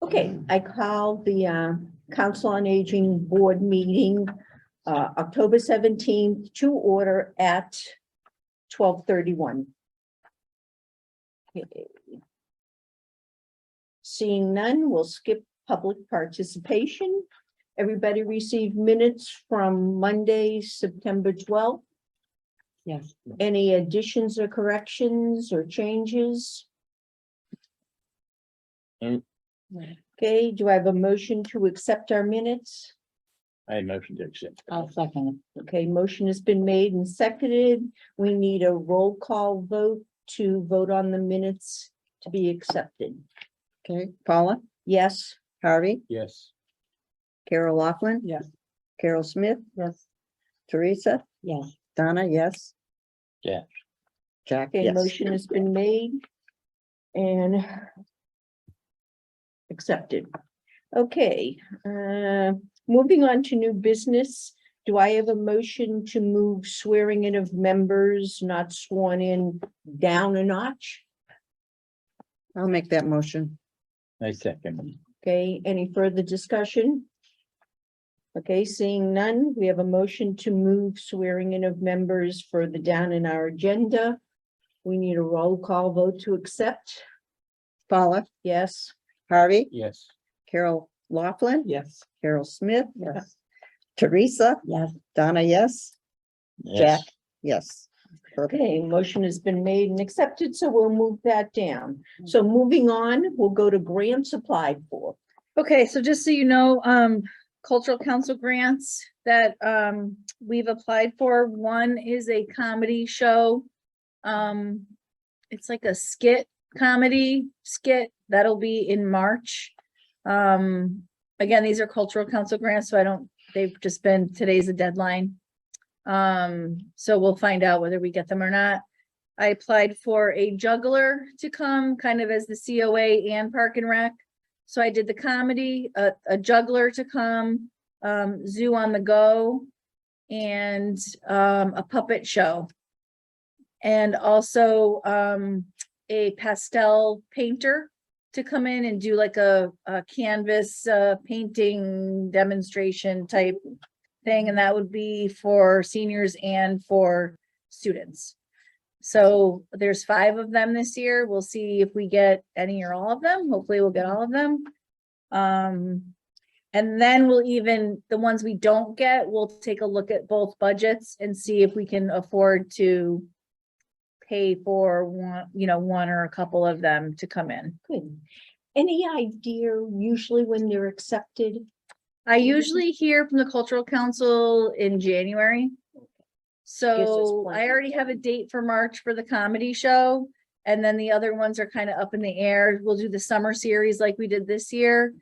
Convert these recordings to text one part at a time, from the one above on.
Okay, I call the Council on Aging Board meeting October 17th to order at 12:31. Seeing none, we'll skip public participation. Everybody received minutes from Monday, September 12th. Yes. Any additions or corrections or changes? Okay, do I have a motion to accept our minutes? I motion to accept. I'll second Okay, motion has been made and seconded. We need a roll call vote to vote on the minutes to be accepted. it. Okay, Paula, Yes, Harvey, Yes. Carol Laughlin. Yes. Carol Smith, Yes. Teresa, Yes. Donna, yes. Jack. Jack, okay, yes. motion has been made and accepted. Okay, moving on to new business. Do I have a motion to move swearing in of members not sworn in down a notch? I'll make that motion. I second. Okay, any further discussion? Okay, seeing none, we have a motion to move swearing in of members further down in our agenda. We need a roll call vote to accept. Paula, Yes, Harvey, Yes. Carol Laughlin. Yes. Carol Smith, Yes. Teresa, Yes. Donna, yes. Jack, Yes. yes. Perfect. okay, motion has been made and accepted, so we'll move that down. So moving on, we'll go to grants applied for. Okay, so just so you know, cultural council grants that we've applied for, one is a comedy show. It's like a comedy skit that'll be in March. Again, these are cultural council grants, so they've just been, today's the deadline. So we'll find out whether we get them or not. I applied for a juggler to come kind of as the COA and Park and Rec. So I did the comedy, a juggler to come, Zoo on the Go, and a puppet show. And also a pastel painter to come in and do like a canvas painting demonstration type thing. And that would be for seniors and for students. So there's 5 of them this year. We'll see if we get any or all of them. Hopefully we'll get all of them. And then the ones we don't get, we'll take a look at both budgets and see if we can afford to pay for one or a couple of them to come in. Good. Any idea usually when they're accepted? I usually hear from the cultural council in January. So plenty I of already have a date for March for the comedy show. And then the other ones are kind of up in the air. We'll do the summer series like we did this year.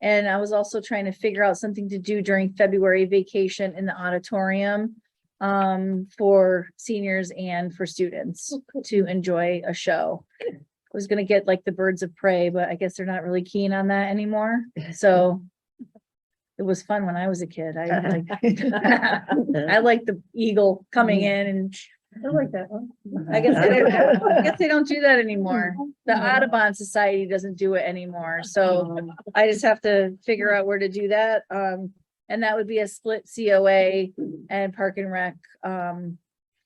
And I was also trying to figure out something to do during February vacation in the auditorium for seniors and for students to enjoy a show. I was gonna get like the Birds of Prey, but I guess they're not really keen on that anymore. So it was fun when I was a kid. I like the eagle coming in and I like that one. I guess they don't do that anymore. The Audubon Society doesn't do it anymore. So I just have to figure out where to do that. And that would be a split COA and Park and Rec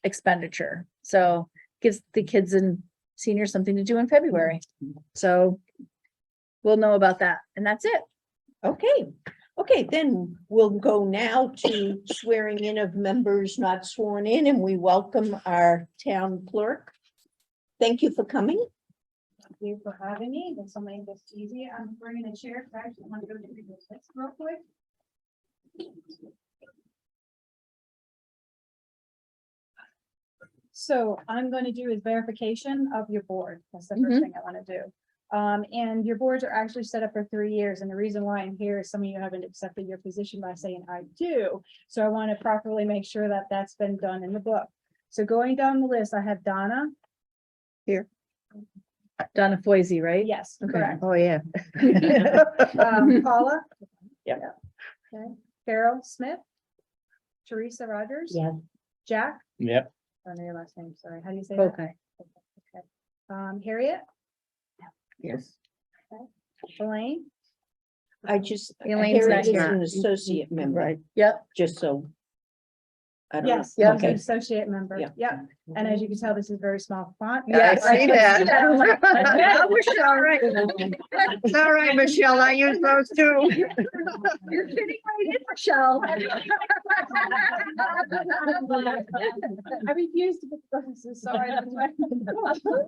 expenditure. So gives the kids and seniors something to do in February. So we'll know about that. And that's it. Okay, then we'll go now to swearing in of members not sworn in, and we welcome our town clerk. Thank you for coming. Thank you for having me. This will make this easy. I'm bringing a chair. I actually want to go to this real quick. So I'm going to do is verification of your board. That's the first thing I want to do. And your boards are actually set up for 3 years. And the reason why I'm here is some of you haven't accepted your position by saying I do. So I want to properly make sure that that's been done in the book. So going down the list, I have Donna. Donna Foisey, right? Yes, Okay. correct. Oh, yeah. Paula. Yep. Okay, Carol Smith. Teresa Rogers. Yeah. Jack, Yep. I don't know your last name, sorry, how do you say that? Okay. Okay. Harriet, Yes. Elaine, I just, Elaine's Harry not is here. an associate member, Right. Yep, just so. I don't know. Yes, Yeah. he's an Okay. associate member. Yeah. Yep. And as you can tell, this is very small font. yes. I see that. Yeah, Michelle, right. It's all right, Michelle, I use those too. You're fitting right in, Michelle. I refuse to put glasses, sorry. That's why.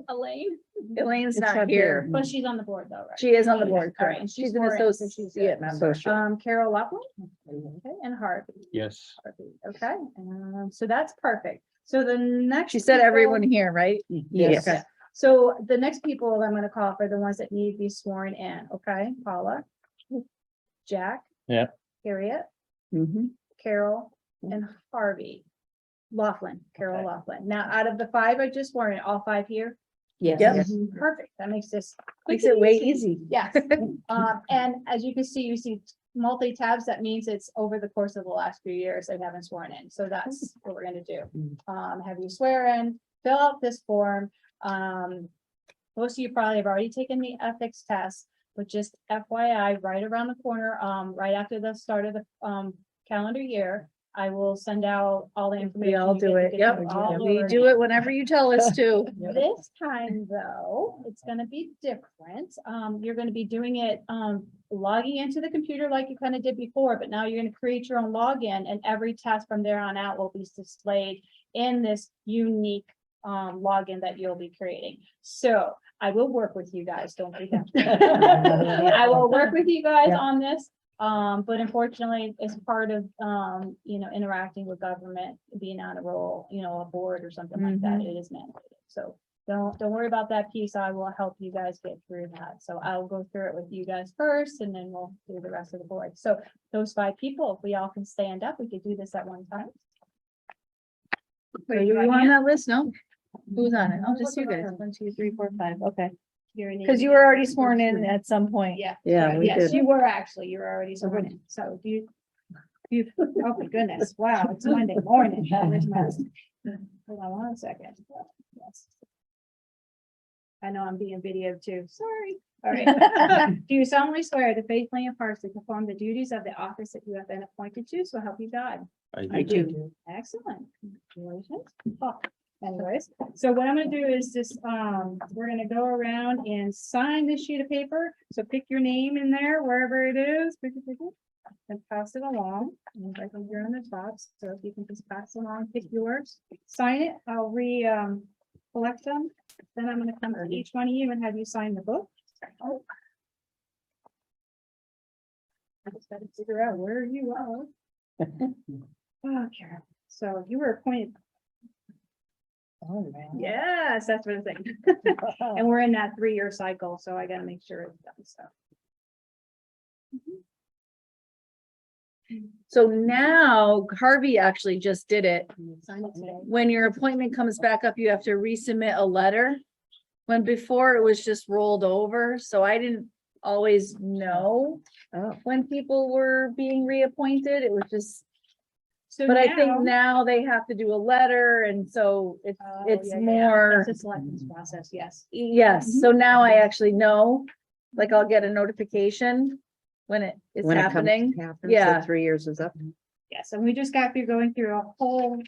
Elaine, Elaine's It's not up here. here. but she's on the board though, right? She is on the board, All right, correct. and She's an sworn in, so she's associate good. member. Carol Laughlin, okay, and Harvey, Yes. okay, so that's perfect. So the next. She said people- everyone here, right? Yes. Okay. So the next people I'm gonna call for the ones that need to be sworn in, okay? Paula, Jack. Yeah. Harriet, Mhm. Carol, and Harvey. Laughlin, Carol Okay. Laughlin. Now, out of the five I just sworn in, all five here? Yep. Perfect. That makes this. Makes quick it and way easy. Yes. And as you can see, you see multi tabs. That means it's over the course of the last few years they haven't sworn in. So that's what we're gonna do. Have you swear in, fill out this form. Most of you probably have already taken the ethics test, but just FYI, right around the corner, right after the start of the calendar year, I will send out all the information. We all you do get it. to Yep. do all We over do again. it whenever you tell us to. This time, though, it's gonna be different. You're gonna be doing it, logging into the computer like you kind of did before, but now you're gonna create your own login and every task from there on out will be displayed in this unique login that you'll be creating. So I will work with you guys, don't forget. I will work with you guys on this. But unfortunately, as part of, interacting with government, being on a roll, a board or something like that, it is mandated. So don't worry about that piece. I will help you guys get through that. So I'll go through it with you guys first and then we'll do the rest of the board. So those five people, if we all can stand up, we could do this at one time. Are you on that list? No? Who's on it? Oh, just you guys. 1, 2, 3, 4, 5. Okay. Your name. Because you were already sworn in at some point. Yeah. Yeah, we Yes, did. you were actually, you were already sworn in. So oh my goodness, wow, it's Monday morning. Where's my- Hold on 1 second. Yes. I know I'm being videoed too, sorry. All right. Do you solemnly swear to faithfully and impartially perform the duties of the office that you have been appointed to, so help you God? I do. Excellent. Congratulations. Oh, anyways, so what I'm gonna do is just, we're gonna go around and sign this sheet of paper. So pick your name in there, wherever it is. Pick it, and pass it along. And I think you're on the top, so if you can just pass along, pick yours, sign it. I'll collect them. Then I'm gonna come to each one of you and have you sign the book. Oh. I just gotta figure out where you are. Oh, Karen, so you were appointed. Yes, that's what I'm saying. And we're in that 3-year cycle, so I gotta make sure it's done, so. So now Harvey actually just did it. Sign it today. When your appointment comes back up, you have to resubmit a letter. When before it was just rolled over, so I didn't always know Oh, when people were being reappointed. It was just, So but I think now they have to do a letter and so it's more, That's a selections process, yes. yes. So now I actually know, like I'll get a notification when it is when it comes, happening. happens, Yeah. the 3 years is up. Yes, and we just got through going through a whole,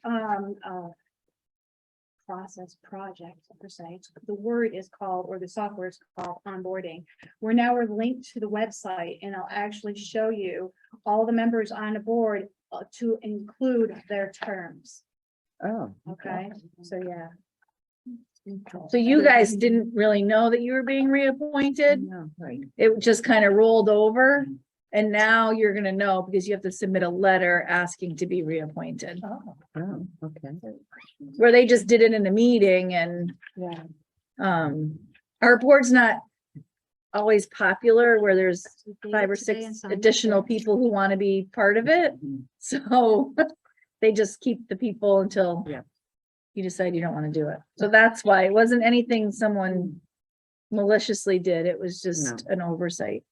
process project per se. The word is called, or the software is called onboarding. We're linked to the website and I'll actually show you all the members on the board to include their terms. Oh. Okay, so yeah. So you guys didn't really know that you were being reappointed. No, right. It just kind of rolled over. And now you're gonna know because you have to submit a letter asking to be reappointed, Oh, okay. where they just did it in a meeting and Yeah. our board's not always popular where there's 5 or Today 6 and sign it additional today. people who want to be part of it. So they just keep the people until Yeah. you decide you don't want to do it. So that's why it wasn't anything someone maliciously did. It was just an oversight.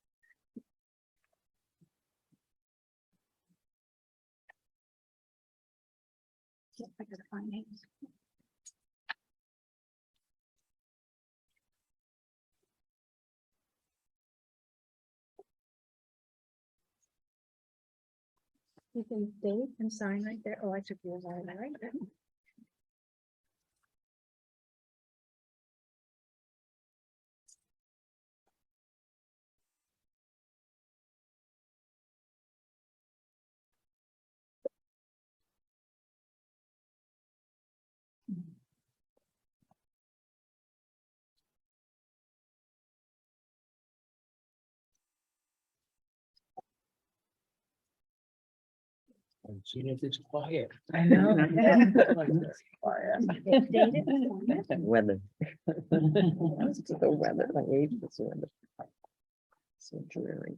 I gotta find names. You can date and sign right there. Oh, I took yours out of there, right? As soon as it's quiet. I know. Quiet. Date it and sign it. Weather. It's the weather, I hate this weather. So dreary.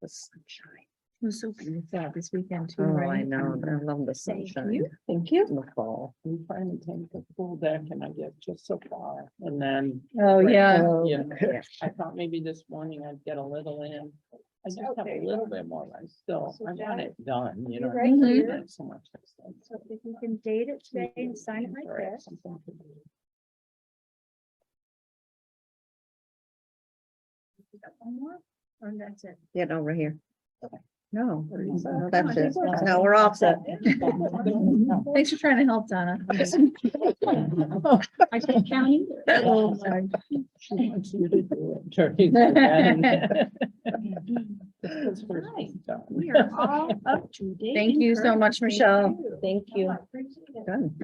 The sunshine. It was so beautiful out this weekend too, Oh, right? I know, I love the Thank sunshine. you. Thank you. In the fall. I'm trying to take the full deck and I get just so far and then. Oh, yeah. Oh, Yeah, yeah. I thought maybe this morning I'd get a little in. I just have Okay. a little bit more, I still, I want it done, you know. Right I here. have So much. stuff. So if you can date it today and sign it right Sorry, there. something to do. You got one more? Or that's it? Get over here. No, No, that's it. Now we're all set. Thanks for trying to help, Donna. I said county. Oh, my. She wants you to do it. Turkey for that. This is first Right. done. We are all up to date. Thank you so and much, correct. Michelle. Thank Oh, you. I appreciate it. Done.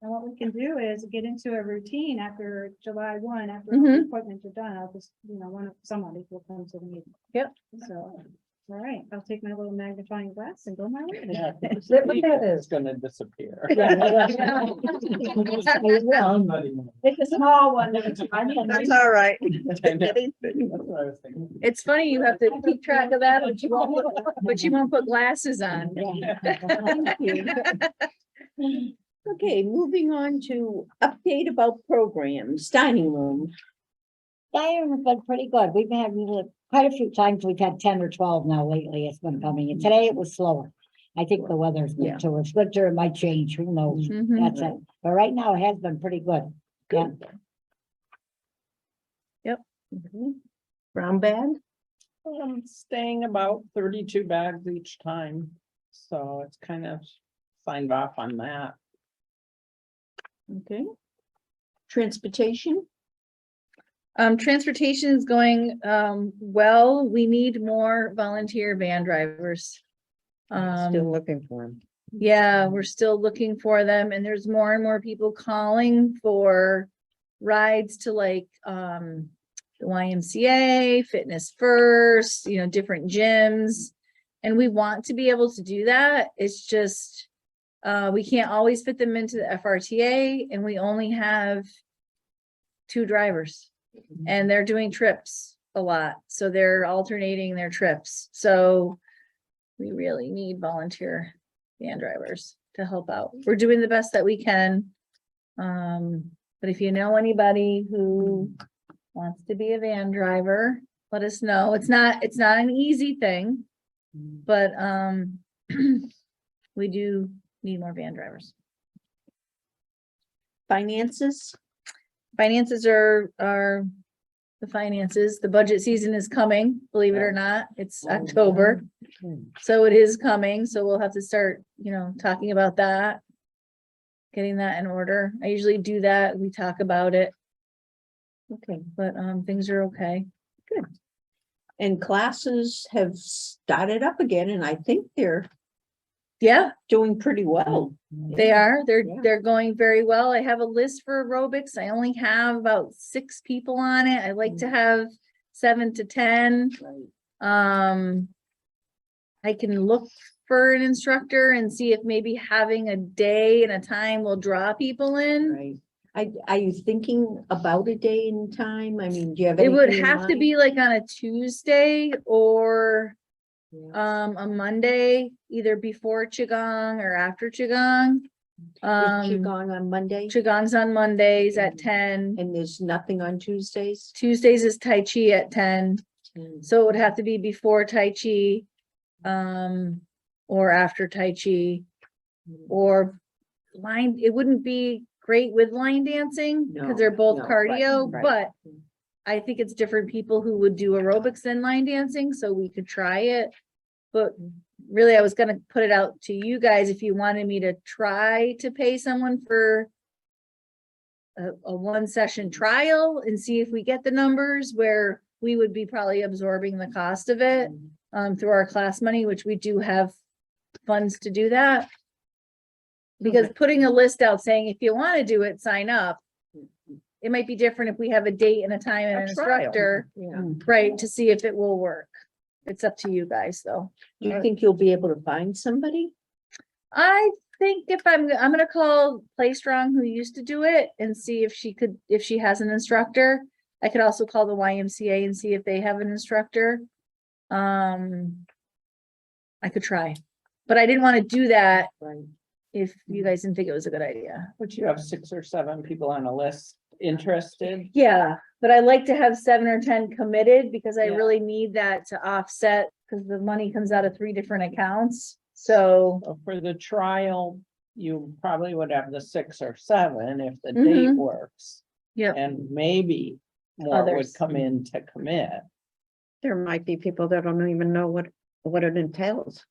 And what we can do is get into a routine after July 1, after all Mhm. the appointments are done, I'll just, somebody will come to the meeting. Yep. So, all right, I'll take my little magnifying glass and go my way. Yeah, Is that what that is? It's gonna disappear. It's a small one. That's all right. That's what I was thinking. It's funny, you have to keep track of that, but you won't put glasses on. Okay, moving on to update about programs, dining room. Dining room's been pretty good. We've had quite a few times. We've had 10 or 12 now lately. It's been coming. And today it was slower. I think the weather's Yeah. good too. It's winter, it might change. Who knows? Mhm. That's it. But right now it has been pretty good. Yeah. Mhm. Brown bag? I'm staying about 32 bags each time, so it's kind of signed off on that. Okay. Transportation? Transportation is going, well, we need more volunteer van drivers. Still looking for him. Yeah, we're still looking for them and there's more and more people calling for rides to like, the YMCA, Fitness First, different gyms. And we want to be able to do that. It's just, we can't always fit them into the FRTA and we only have 2 drivers. And they're doing trips a lot, so they're alternating their trips. So we really need volunteer van drivers to help out. We're doing the best that we can. But if you know anybody who wants to be a van driver, let us know. It's not an easy thing, but we do need more van drivers. Finances? Finances are the finances. The budget season is coming, believe it or not. It's October. So it is coming. So we'll have to start, talking about that. Getting that in order. I usually do that. We talk about it, Okay, but things are okay. and classes have started up again and I think they're Yeah, doing pretty well. they are. Yeah. They're going very well. I have a list for aerobics. I only have about 6 people on it. I like to have 7 to 10. I can look for an instructor and see if maybe having a day and a time will draw people in. Right. Are you thinking about a day and time? I mean, do you have? It would anything in have to mind? be like on a Tuesday or Yeah. a Monday, either before Qigong or after Qigong. Is Qigong on Monday Qigong's on Mondays at 10. and there's nothing on Tuesdays? Tuesdays is Tai Chi at 10. Mm, So it would have to be before Tai Chi, or after Tai Chi, or line, it wouldn't be great with line dancing No, because they're both no, cardio, right. but I think it's different people who would do aerobics than line dancing, so we could try it. But really, I was gonna put it out to you guys if you wanted me to try to pay someone for a one session trial and see if we get the numbers where we would be probably absorbing the cost of it through our class money, which we do have funds to do that. Because putting a list out saying, if you want to do it, sign up. It might be different if we have a date and a time and an A trial. instructor, Yeah. right, to see if it will work. It's up to you guys, though. Do you think you'll be able to find somebody? I think if I'm gonna call Play Strong, who used to do it, and see if she has an instructor. I could also call the YMCA and see if they have an instructor. I could try, but I didn't want to do that Right. if you guys didn't think it was a good idea. But you have 6 or 7 people on a list interested. Yeah, but I like to have 7 or 10 committed because I Yeah. really need that to offset, because the money comes out of 3 different accounts. So, So for the trial, you probably would have the 6 or 7 if the date Mhm. works. Yep. And maybe more would Others. come in to commit. There might be people that don't even know what it entails.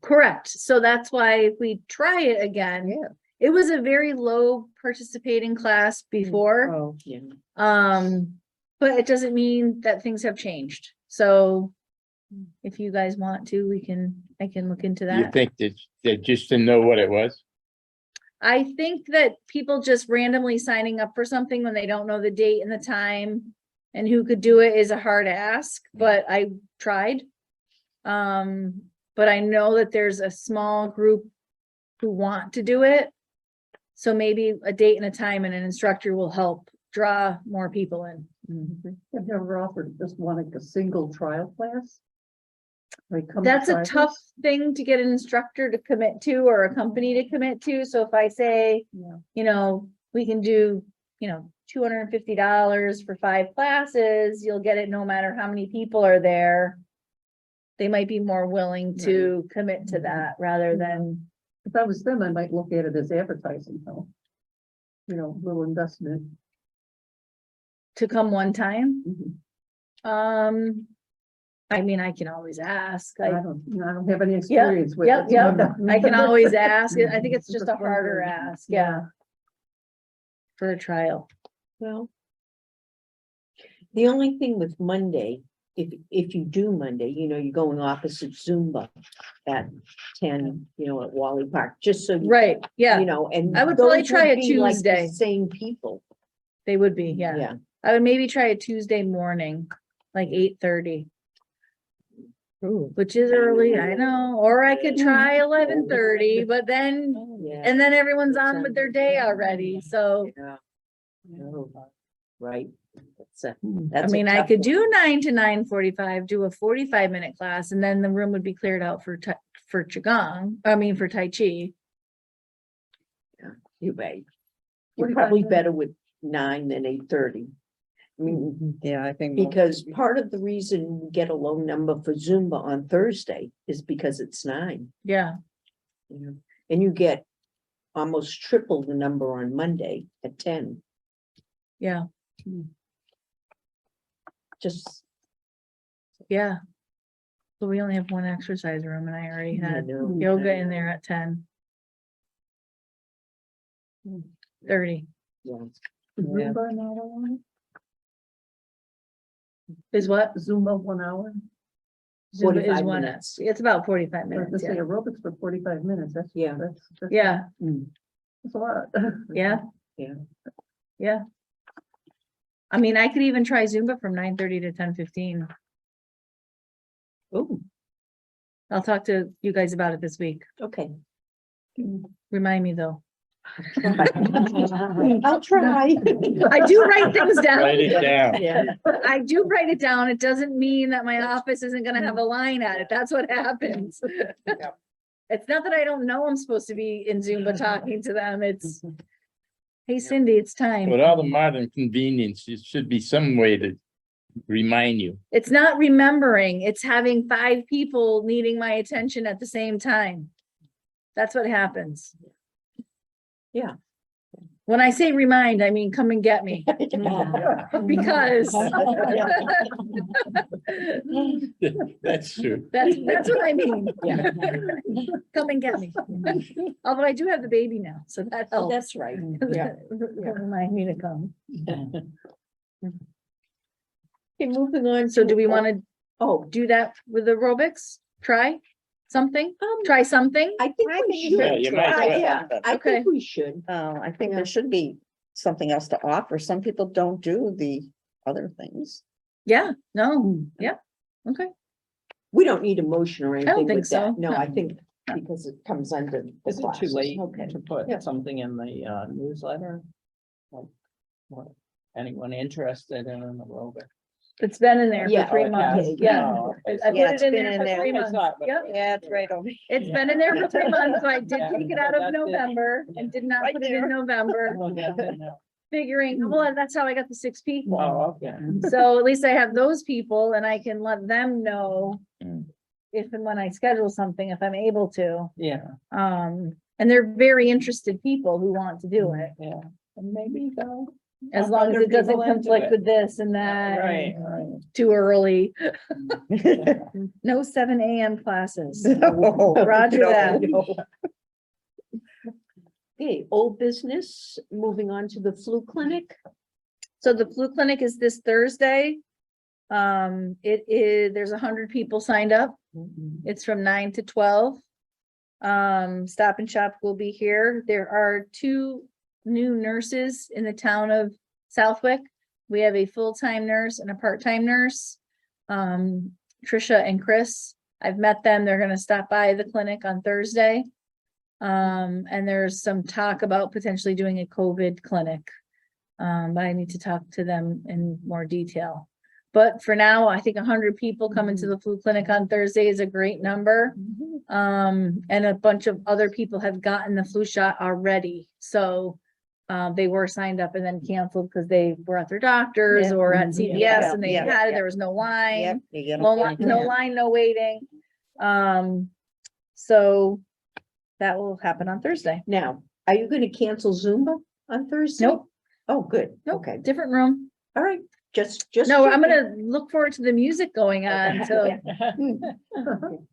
correct. So that's why if we try it again. Yeah. It was a very low participating class before, Oh, Yeah. but it doesn't mean that things have changed. So if you guys want to, I can look into You that. think that they just didn't know what it was? I think that people just randomly signing up for something when they don't know the date and the time and who could do it is a hard ask, but I tried. But I know that there's a small group who want to do it. So maybe a date and a time and an instructor will help draw more people in. Have you ever offered just like a single trial class? That's a tough thing to get an instructor to commit to or a company to commit to. So if I say, Yeah. you know, we can do, $250 for 5 classes, you'll get it no matter how many people are there. They might be more willing to commit to that rather than, If I was them, I might look at it as advertising, though. Little investment. to come one time. Mhm. I mean, I can always ask. I I don't have any experience with Yep, it. yep. I can always ask. I think it's Just just a harder wondering. ask, yeah. For a trial. Well. The only thing with Monday, if you do Monday, you're going opposite Zumba at 10, at Wally Park, just so. Right, yeah, And. I would probably those try a be like the Tuesday. Same people, they would be, yeah. yeah. I would maybe try a Tuesday morning, like 8:30, which is early, I know, or I could try 11:30, but then, Yeah. and then everyone's on with their day already, so. Yeah. No, right. I That's a mean, I tough could one. do 9 to 9:45, do a 45-minute class, and then the room would be cleared out for Qigong, for Tai Chi. You're right. You're probably better with 9 than 8:30. I mean, Yeah, I think. because part of the reason we get a low number for Zumba on Thursday is because it's 9. Yeah, And you get almost triple the number on Monday at 10. yeah, Just. yeah. So we only have one exercise room and I already I had know. yoga in there at 10:30. Yeah. Zumba an hour? Is what? Zumba 1 hour? Zumba is 45 one, minutes. it's about 45 Let's minutes, say yeah. aerobics for 45 minutes, Yeah. that's. Yeah, That's a lot. yeah. Yeah. Yeah. I mean, I could even try Zumba from 9:30 to 10:15. Oh, I'll talk to you guys about it this week. okay. Remind me though. I'll try. I do write things down. Write it down. Yeah. I do write it down. It doesn't mean that my office isn't gonna have a line at it. That's what happens. It's not that I don't know I'm supposed to be in Zumba talking to them. It's, hey Cindy, it's time. With all the modern convenience, it should be some way to remind you. It's not remembering, it's having 5 people needing my attention at the same time. That's what happens. When I say remind, I mean, come and get me. Because That's true. that's what I mean. Yeah. Come and get me. Although I do have the baby now, so that helps. That's right. Yeah. Remind me to come. Okay, moving on. So to- do we want to Oh, do that with aerobics? Try something? um, Try something? I think I we think you Yeah, should. you might try, well. Yeah, I Okay. think we should. I think Yeah. there should be something else to offer. Some people don't do the other things. Yeah, no, yeah, okay. We don't need a motion or anything think with that. so, No, no. I think No. because it comes under. the Is it too classes. late Okay. to put Yeah. something in the newsletter? Like, what, anyone interested in an aerobic? It's been in there Yeah, for 3 oh, it months, has? yeah. Oh, okay. I Yeah, put it's it in been there in for there. 3 I months, saw it, but- yep. Yeah, it's right over. It's been in there for 3 months, so I did Yeah, take it out of that's it. November and did not Right put it in there. November, Oh, that's it now. figuring, well, that's how I got the 6 people. Oh, okay. So at least I have those people and I can let them know Mm. if and when I schedule something, if I'm able to. Yeah, And they're very interested people who want to do it, yeah. And maybe they'll. as talk long as other it doesn't people into conflict it. with this and that. Right, and right. Too early. No 7 AM classes. Oh, Roger no. that. Okay, old business, moving on to the flu clinic. So the flu clinic is this Thursday. It is, there's 100 people signed up. It's from 9 to 12. Stop and Shop will be here. There are 2 new nurses in the town of Southwick. We have a full-time nurse and a part-time nurse. Trisha and Chris, I've met them. They're gonna stop by the clinic on Thursday. And there's some talk about potentially doing a COVID clinic. But I need to talk to them in more detail. But for now, I think 100 people coming to the flu clinic on Thursday is a great number. And a bunch of other people have gotten the flu shot already, so. They were signed up and then canceled because they were at their doctors Yeah. or at Mhm. CVS Yeah, and they yeah, had it, yeah. there was no Yep, line. you get 'em. No line, no waiting. So that will happen on Thursday. Now, are you gonna cancel Zumba on Thursday? Nope, Oh, good. nope, Okay, different room. all right, just. No, I'm checking. gonna look forward to the music going on, so,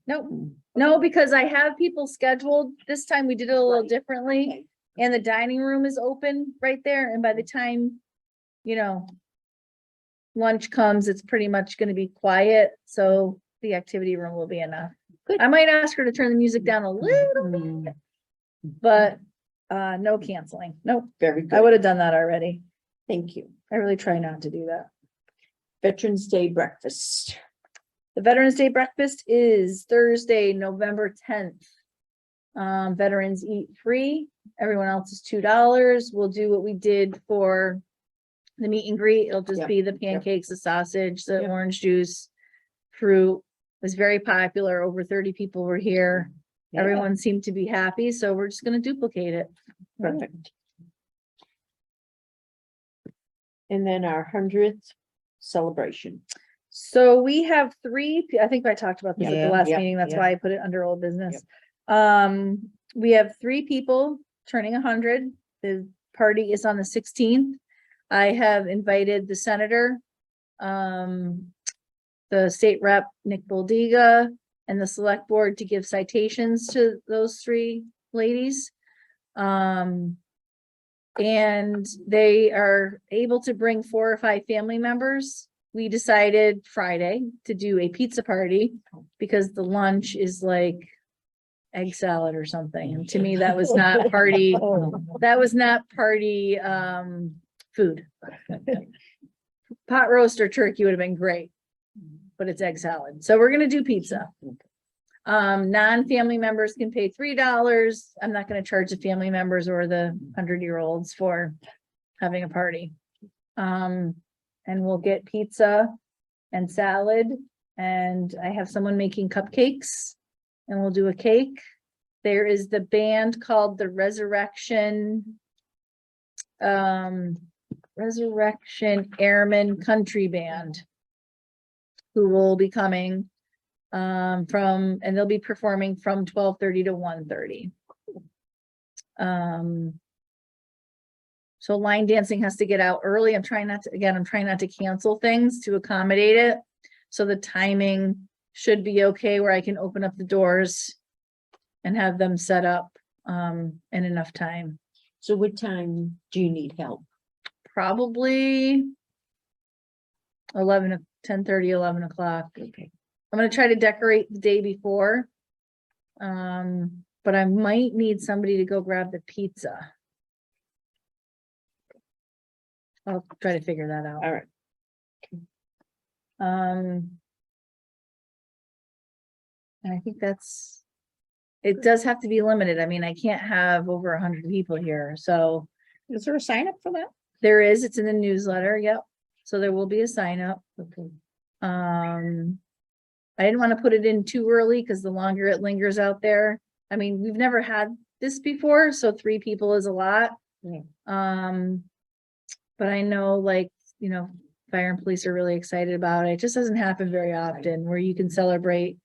nope. No, because I have people scheduled. This time we did it a little Right. differently. Okay. And the dining room is open right there, and by the time, you know, lunch comes, it's pretty much gonna be quiet, so the activity room will be enough. Good. I might ask her to turn the music down a little, Mm, but, no canceling. Nope, Very I good, would have done that already. thank you. I really try not to do that. Veterans Day breakfast. The Veterans Day breakfast is Thursday, November 10th. Veterans eat free. Everyone else is $2. We'll do what we did for the meet and greet. It'll just Yeah. be the pancakes, the sausage, the Yeah. orange juice, fruit. It was very popular. Over 30 people were here. Yeah. Everyone seemed to be happy, so we're just gonna duplicate it. Perfect. And then our 100th celebration. So we have 3, I think I talked about this at the Yeah, last yeah, meeting, that's yeah. why I put it under old business. We have 3 people turning 100. The party is on the 16th. I have invited the senator, the state rep, Nick Boldiga, and the select board to give citations to those 3 ladies. And they are able to bring 4 or 5 family members. We decided Friday to do a pizza party because the lunch is like egg salad or something. And to me, that was not party, that was not party, food. Pot roast or turkey would have been great, but it's egg salad. So we're gonna do pizza. Non-family members can pay $3. I'm not gonna charge the family members or the 100-year-olds for having a party. And we'll get pizza and salad, and I have someone making cupcakes, and we'll do a cake. There is the band called the Resurrection Airmen Country Band, who will be coming and they'll be performing from 12:30 to 1:30. So line dancing has to get out early. I'm trying not to cancel things to accommodate it. So the timing should be okay where I can open up the doors and have them set up in enough time. So what time do you need help? Probably 10:30, 11 o'clock. Okay. I'm gonna try to decorate the day before. But I might need somebody to go grab the pizza. I'll try to figure that out. All right. And I think it does have to be limited. I mean, I can't have over 100 people here, so Is there a sign up for that? there is, it's in the newsletter, yep. So there will be a sign up. Okay. I didn't want to put it in too early because the longer it lingers out there, I mean, we've never had this before, so 3 people is a lot. Yeah. But I know, like, fire and police are really excited about it. It just doesn't happen very often where you can celebrate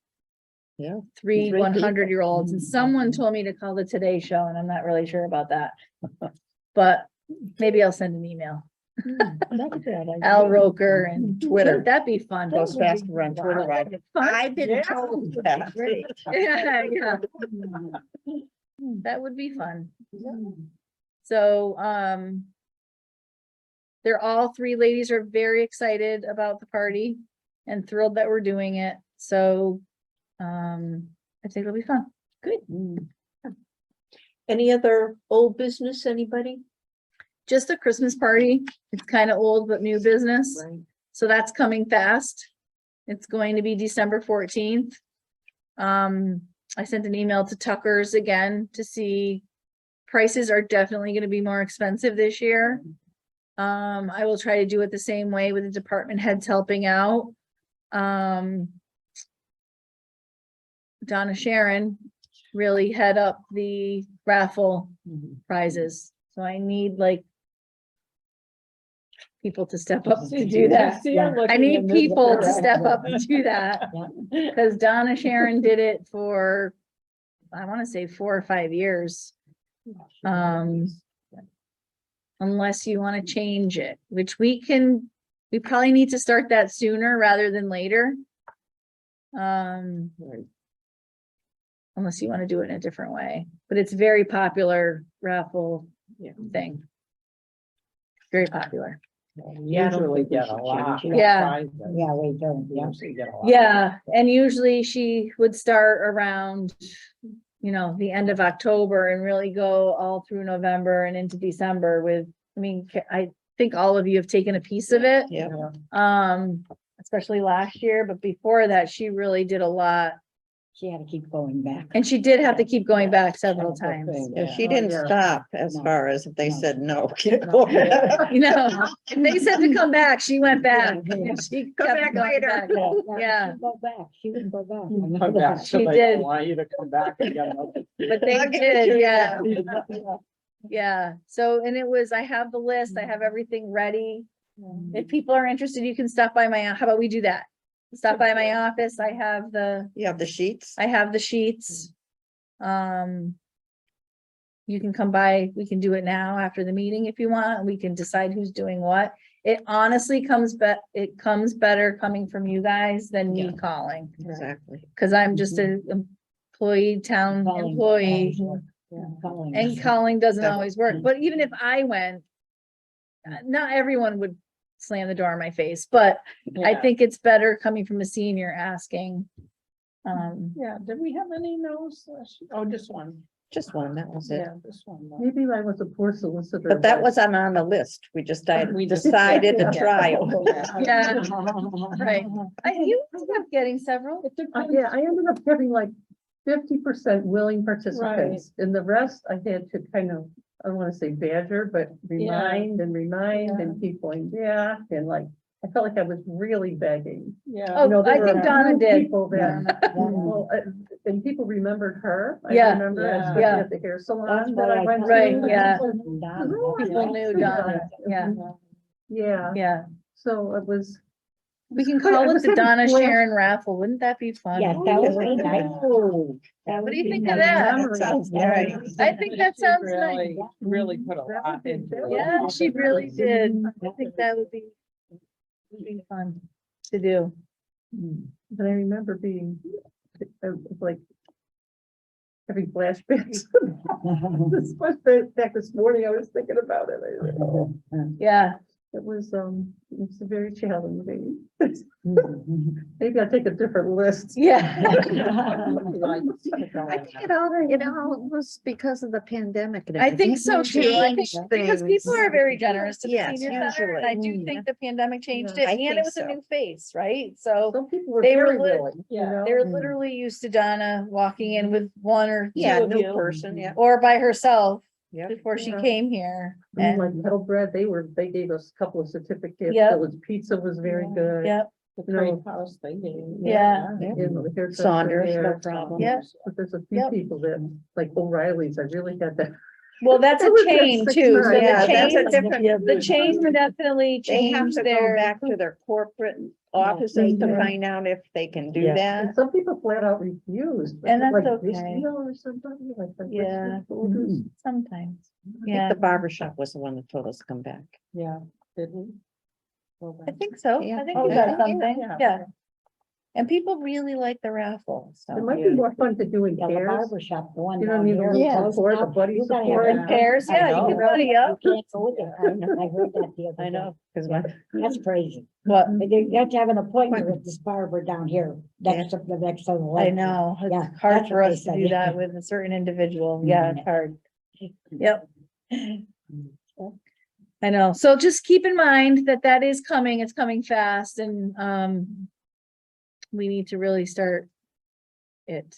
Yeah. 3 Three 100-year-olds. And someone told me to call the Today Show, and I'm not really sure about that. But maybe I'll send an email. Al Roker and Twitter. That'd be fun. Goes faster on Twitter, right? Fun. I've been told that. Yeah, yeah. That would be fun. So, they're all 3 ladies are very excited about the party and thrilled that we're doing it. So, I think it'll be fun. Good. Any other old business, anybody? Just a Christmas party. It's kind of old, but new business. Right. So that's coming fast. It's going to be December 14th. I sent an email to Tucker's again to see prices are definitely going to be more expensive this year. I will try to do it the same way with the department heads helping out. Donna Sharon really head up the raffle prizes. So I need people to step up to do that. I need people to step up and do that. Because Donna Sharon did it for, I want to say 4 or 5 years. Unless you want to change it, which we probably need to start that sooner rather than later. Unless you want to do it in a different way, but it's very popular raffle thing. Very popular. Usually get a lot. Yeah. Yeah, we do, yeah. Usually get a lot. Yeah, and usually she would start around, the end of October and really go all through November and into December with, I think all of you have taken a piece of it. Yeah. Especially last year, but before that, she really did a lot. She had to keep going back. And she did have to keep going back several That's the times. thing. Yeah, she didn't stop as No. far as if they No. said no. Get going. If they said to come back, she went back. Yeah. And she Come kept back going later. back. Yeah. She'd go back. She wouldn't go back. I know Come back, that. so She they did. don't want you to come back again. But they I'll give did, it to you. yeah. Yeah, so, and I have the list, I have everything ready. If people are interested, you can stop by how about we do that? Stop by my office, I have the sheets? sheets. You can come by, we can do it now after the meeting if you want, we can decide who's doing what. It honestly comes better coming from you guys than me Yeah. calling, Exactly. cause I'm just an town Calling, employee. yeah, calling. And calling doesn't That- always work, but even if I went, not everyone would slam the door in my face, but I Yeah. think it's better coming from a senior asking. Yeah, did we have any no's? Oh, just one. Just one, that was it. Yeah, this one. no. Maybe I was a poor solicitor. But that wasn't on the list. We just We just- decided to Yeah. try it. Yeah, right. You ended up getting several. Yeah, I ended up having like 50% willing participants, and the rest I had to kind of, I don't want to say badger, but remind and keep going back, and I felt like I was really begging. Yeah. You know, Oh, there I were think a Donna few did. people that, well, and people remembered her. I Yeah, remember, yeah. especially Yeah. at the hair That's salon what that I I went to. thought. Right, yeah. Done. People knew Donna, yeah, Yeah, yeah. so it was, We can But I call it was the having Donna flash- Sharon raffle. Wouldn't that be fun? Yeah, that would be nice. Oh, That What do would you be think of nice. that? Memory. Sounds Yeah. nice. I think that She sounds nice. really, really put a That lot would be- into that it. would Yeah, she really did. I think that would be fun to do. But I remember being, like, having flashbacks. This was, back this morning, I was thinking about it. I said, oh, Yeah, it was very challenging. Maybe I'll take a different list. yeah. I think it all was because of the pandemic. and I think everything. so too. I think Changed because people things. are very generous to the Yes, senior center, and I do usually. think the pandemic changed Yeah, it, I and think it was a so. new face, right? So Some people were They were very lit- willing, you yeah, know? they're Mm. literally used to Donna walking in with one or Yeah, two of new you, person, yeah. or by herself Yep. before she Yeah. came here. And like And, Metal Bread, they gave us a couple of certificates. Yep. There was pizza was very good. yep, The No. trade house they gave. yeah, Yeah. And the hairdresser Saunders, no there, problem. Yeah. But there's a few Yep. people that, like O'Reilly's, I really had that. well, that's a It was that chain 6 too, so months. Yeah, the that's a chain, different. the chain would definitely They have change to go their. back to their corporate offices to Mhm. find out if they can do Yeah. that. And some people flat out refused. but And that's like, okay. You know, or somebody like. the Yeah. Christmas food is- Sometimes, I yeah, think the barber shop was the one that told us to come back. Yeah, did we? I think so. Yeah. I think Oh, we got yeah. something, Yeah. yeah. And people really like the raffle, It so. might be more fun to do in Yeah, the pairs. barber shop, the one You don't down need the here. little Yeah. support, the buddy You gotta support. have In pairs, I yeah, you know. can buddy up. You can't go with it. I know, I heard that the other day. I know, because my, That's crazy. What? But you have to have an appointment with this barber down here, next to the next to the. I lake. know, Yeah, it's hard that's for what they us to said, do yeah. that with a certain individual. Yeah, it's hard. Yep. I know. So just keep in mind that that is coming. It's coming fast and, we need to really start it.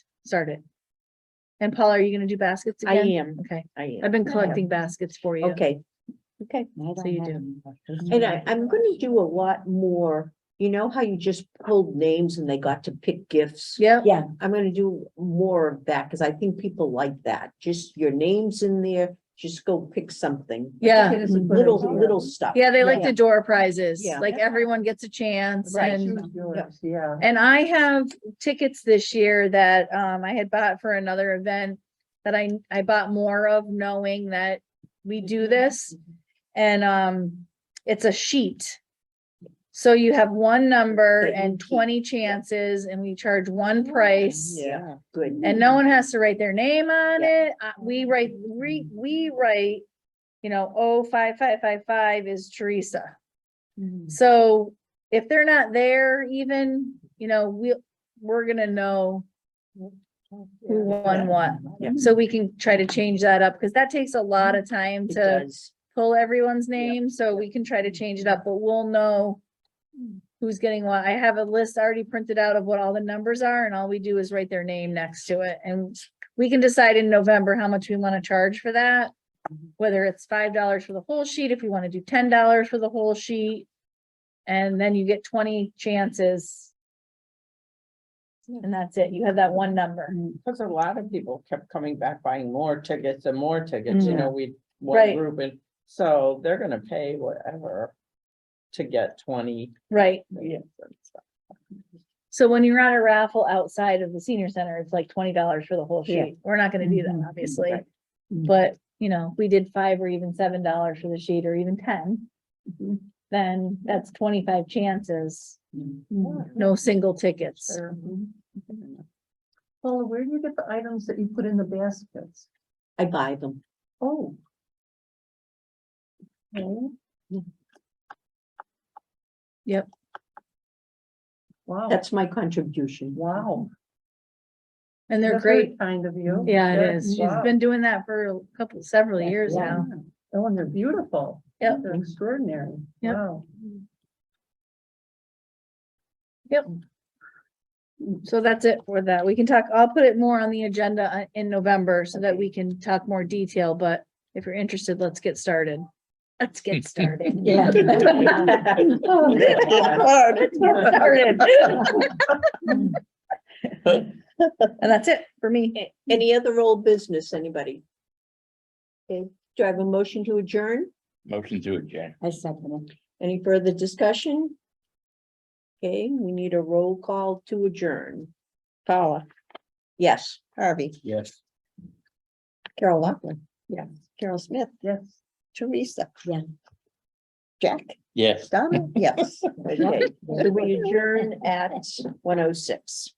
And Paul, are you gonna do baskets I again? am, Okay, I am. I've been collecting baskets for you. Okay, okay. I don't So you have do. any questions. And I'm gonna do a lot more, you know how you just pulled names and they got to pick gifts? Yep, Yeah, I'm gonna do more of that, because I think people like that, just your name's in there, just go pick something. yeah. It is a good Little, idea. little stuff. Yeah, they like Yeah. the door prizes, Yeah. like everyone gets a chance Right. and. Choose yours, yeah. And I have tickets this year that I had bought for another event that I bought more of, knowing that we do this. And it's a sheet. So you have one number That you and keep. 20 chances and we charge one price. Yeah, good. And no one has to write their name on Yeah. it. We write, we write, 05555 is Teresa. So if they're not there even, we're gonna know who won what. Yeah. So we can try to change that up, because that takes a lot of time It to does. pull everyone's name, so we can try to change it up, but we'll know who's getting what. I have a list already printed out of what all the numbers are, and all we do is write their name next to it, and we can decide in November how much we want to charge for that. Whether it's $5 for the whole sheet, if we want to do $10 for the whole sheet. And then you get 20 chances. And that's it. You have that one number. Because a lot of people kept coming back buying more tickets and more tickets, we, one Right. group, and so they're gonna pay whatever to get 20. Right. Yeah, and stuff. So when you're at a raffle outside of the senior center, it's like $20 for the whole Yeah. sheet. We're not gonna do that, Mhm. obviously. Right. But, we did $5 or even $7 for the sheet, or even 10. Then that's 25 chances, no single tickets. Sure. Paula, where do you get the items that you put in the baskets? I buy them. Oh. Okay. Yep. Wow, That's my contribution. wow. And they're That's very great. kind of you. Yeah, it Yeah, is. She's wow. been doing that for several years Yeah. now. Oh, and they're beautiful. Yep. They're extraordinary. Yep. Wow. Yep. So that's it for that. We can talk, I'll put it more on the agenda in November so that we can talk more detail, but if you're interested, let's get started. Let's get started. Yeah. Let's get started. And that's it for me. Any other old business, anybody? Okay, do I have a motion to adjourn? Motion to adjourn. I second it. Any further discussion? Okay, we need a roll call to adjourn. Paula. Yes. Harvey, Yes. Carol Laughlin. Yeah. Carol Smith, Yes. Teresa. Yeah. Jack, Yes. Donna, yes. Okay, so we adjourn at 1:06.